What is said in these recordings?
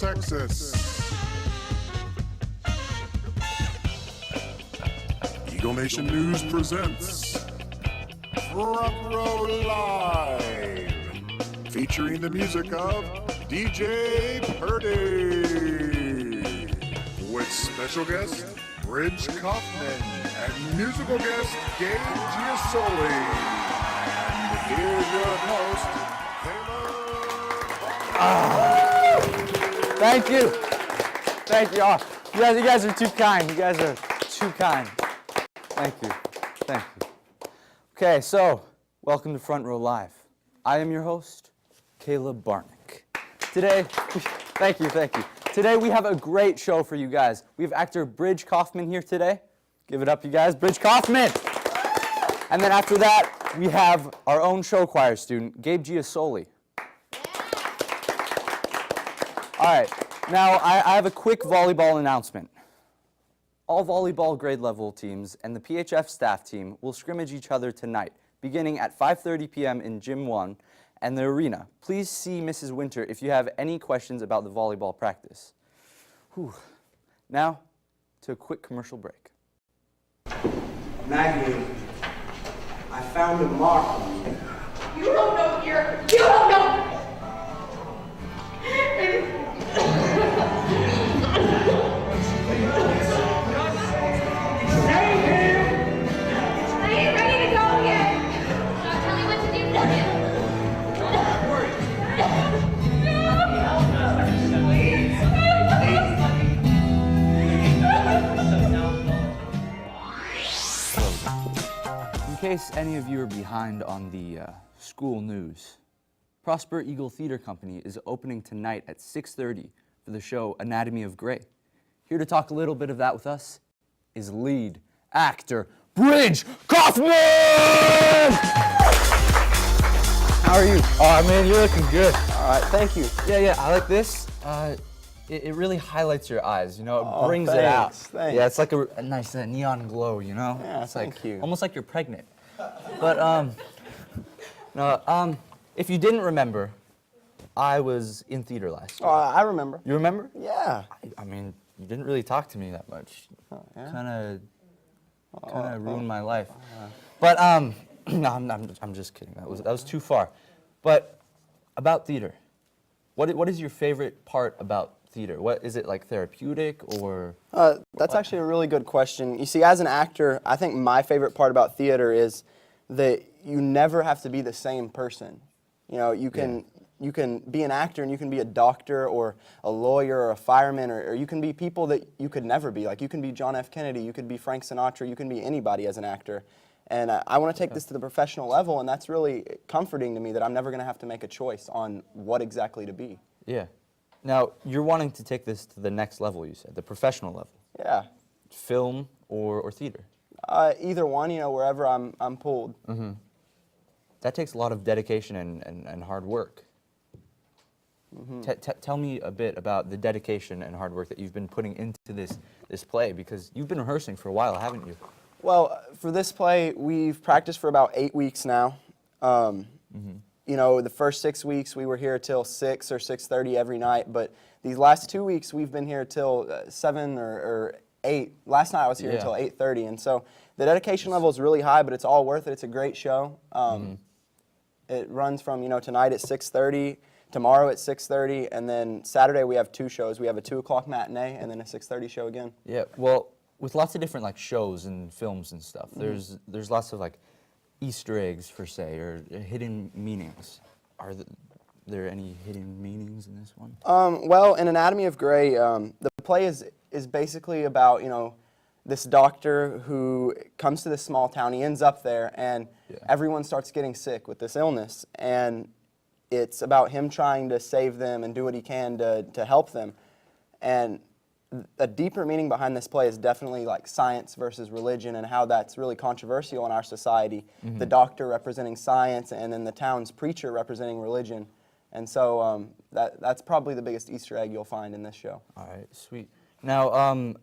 Texas. Eagle Nation News presents Front Row Live, featuring the music of DJ Purdy, with special guest Bridge Kaufman and musical guest Gabe Giasoli. And here's your host, Caleb. Thank you. Thank you all. You guys are too kind. You guys are too kind. Thank you. Thank you. Okay, so welcome to Front Row Live. I am your host, Caleb Barnick. Today, thank you. Today we have a great show for you guys. We have actor Bridge Kaufman here today. Give it up, you guys. Bridge Kaufman. And then after that, we have our own show choir student, Gabe Giasoli. All right, now I have a quick volleyball announcement. All volleyball grade level teams and the PHF staff team will scrimmage each other tonight, beginning at 5:30 p.m. in Gym 1 and the arena. Please see Mrs. Winter if you have any questions about the volleyball practice. Whew. Now, to a quick commercial break. Maggie, I found a mark on you. You don't know here. You don't know. I ain't ready to go yet. Don't tell me what to do for you. In case any of you are behind on the school news, Prosper Eagle Theater Company is opening tonight at 6:30 for the show Anatomy of Grey. Here to talk a little bit of that with us is lead actor Bridge Kaufman! How are you? Oh man, you're looking good. All right, thank you. Yeah, I like this. It really highlights your eyes, you know, it brings it out. Thanks. Yeah, it's like a nice neon glow, you know? Yeah, it's like, thank you. almost like you're pregnant. But, no, if you didn't remember, I was in theater last year. I remember. You remember? Yeah. I mean, you didn't really talk to me that much. Oh, yeah? Kind of ruined my life. But no, I'm just kidding. That was too far. But about theater, what is your favorite part about theater? What is it, like therapeutic or? That's actually a really good question. You see, as an actor, I think my favorite part about theater is that you never have to be the same person. You know, you can be an actor and you can be a doctor or a lawyer or a fireman, or you can be people that you could never be. Like you can be John F. Kennedy, you could be Frank Sinatra, you can be anybody as an actor. And I want to take this to the professional level, and that's really comforting to me that I'm never going to have to make a choice on what exactly to be. Yeah. Now, you're wanting to take this to the next level, you said, the professional level. Yeah. Film or theater? Either one, you know, wherever I'm pulled. Mm-hmm. That takes a lot of dedication and hard work. Mm-hmm. Tell me a bit about the dedication and hard work that you've been putting into this play, because you've been rehearsing for a while, haven't you? Well, for this play, we've practiced for about 8 weeks now. You know, the first 6 weeks we were here till 6 or 6:30 every night, but these last 2 weeks we've been here till 7 or 8. Last night I was here until 8:30, and so the dedication level is really high, but it's all worth it. It's a great show. It runs from, you know, tonight at 6:30, tomorrow at 6:30, and then Saturday we have 2 shows. We have a 2 o'clock matinee and then a 6:30 show again. Yeah, well, with lots of different like shows and films and stuff, there's lots of like Easter eggs, per se, or hidden meanings. Are there any hidden meanings in this one? Well, in Anatomy of Grey, the play is basically about, you know, this doctor who comes to this small town. He ends up there, and everyone starts getting sick with this illness, and it's about him trying to save them and do what he can to help them. And a deeper meaning behind this play is definitely like science versus religion and how that's really controversial in our society. Mm-hmm. The doctor representing science and then the town's preacher representing religion. And so that's probably the biggest Easter egg you'll find in this show. All right, sweet. Now,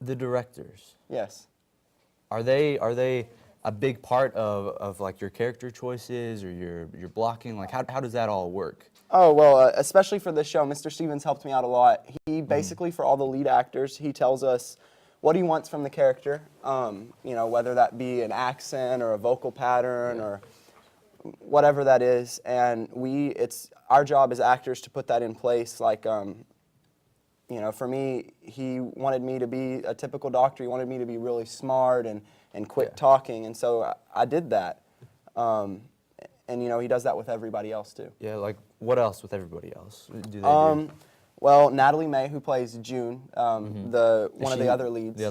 the directors. Yes. Are they a big part of like your character choices or your blocking? Like how does that all work? Oh, well, especially for this show, Mr. Stevens helped me out a lot. He basically, for all the lead actors, he tells us what he wants from the character, you know, whether that be an accent or a vocal pattern or whatever that is. And it's our job as actors to put that in place. Like, you know, for me, he wanted me to be a typical doctor. He wanted me to be really smart and quick talking. And so I did that. And, you know, he does that with everybody else, too. Yeah, like, what else with everybody else do they do? Well, Natalie May, who plays June, one of the other leads.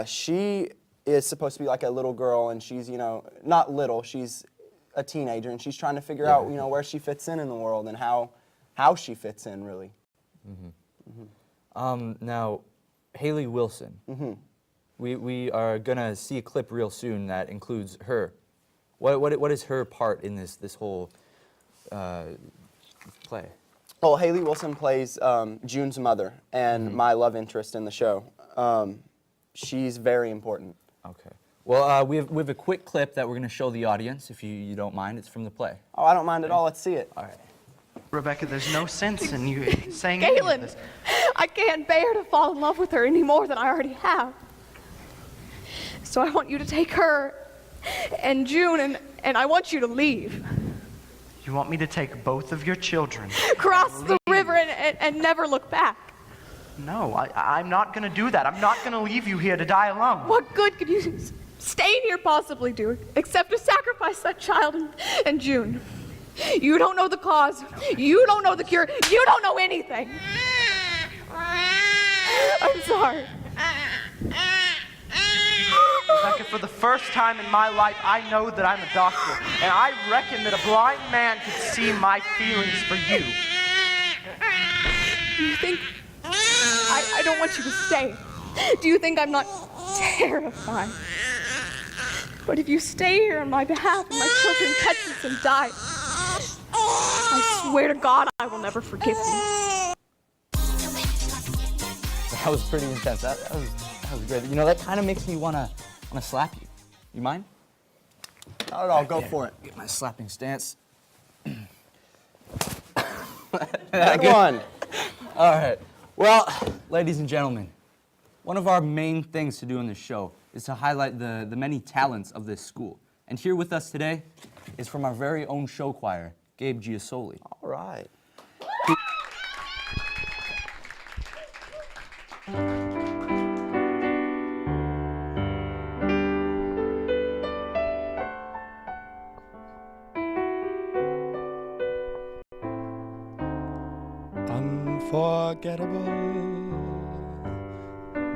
She is supposed to be like a little girl, and she's, you know, not little, she's a teenager, and she's trying to figure out, you know, where she fits in the world and how she fits in, really. Now, Haley Wilson. We are gonna see a clip real soon that includes her. What is her part in this whole play? Well, Haley Wilson plays June's mother and my love interest in the show. She's very important. Okay. Well, we have a quick clip that we're going to show the audience, if you don't mind. It's from the play. Oh, I don't mind at all. Let's see it. All right. Rebecca, there's no sense in you saying any of Galen, this. I can't bear to fall in love with her any more than I already have. So I want you to take her and June, and I want you to leave. You want me to take both of your children? Cross the river and never look back. No, I'm not going to do that. I'm not going to leave you here to die alone. What good could you staying here possibly do, except to sacrifice that child and June? You don't know the cause. You don't know the cure. You don't know anything. I'm sorry. Rebecca, for the first time in my life, I know that I'm a doctor, and I reckon that a blind man could see my feelings for you. Do you think I don't want you to stay? Do you think I'm not terrified? But if you stay here on my behalf and my children catch this and die, I swear to God I will never forgive you. That was pretty intense. That was good. You know, that kind of makes me want to slap you. You mind? Not at all. Go for it. Get my slapping stance. Good one. All right. Well, ladies and gentlemen, one of our main things to do in this show is to highlight the many talents of this school. And here with us today is from our very own show choir, Gabe Giasoli. All right. Unforgettable,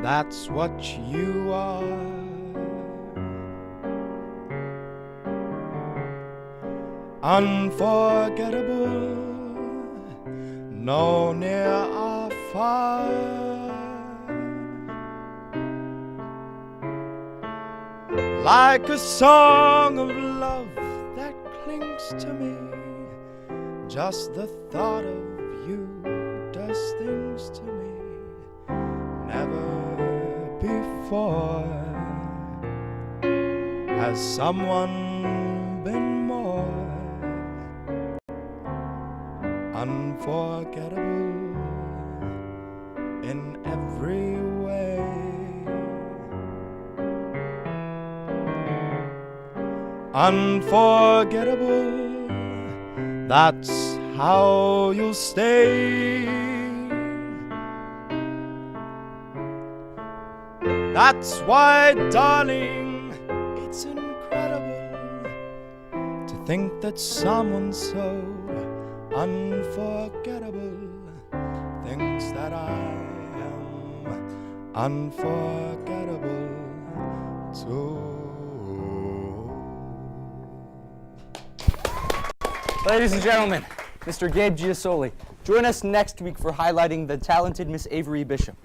that's what you are. Unforgettable, no near or far. Like a song of love that clings to me, just the thought of you does things to me never before. Has someone been more unforgettable in every way? Unforgettable, that's how you'll stay. That's why, darling, it's incredible to think that someone so unforgettable thinks that I am unforgettable too. Ladies and gentlemen, Mr. Gabe Giasoli. Join us next week for highlighting the talented Miss Avery Bishop.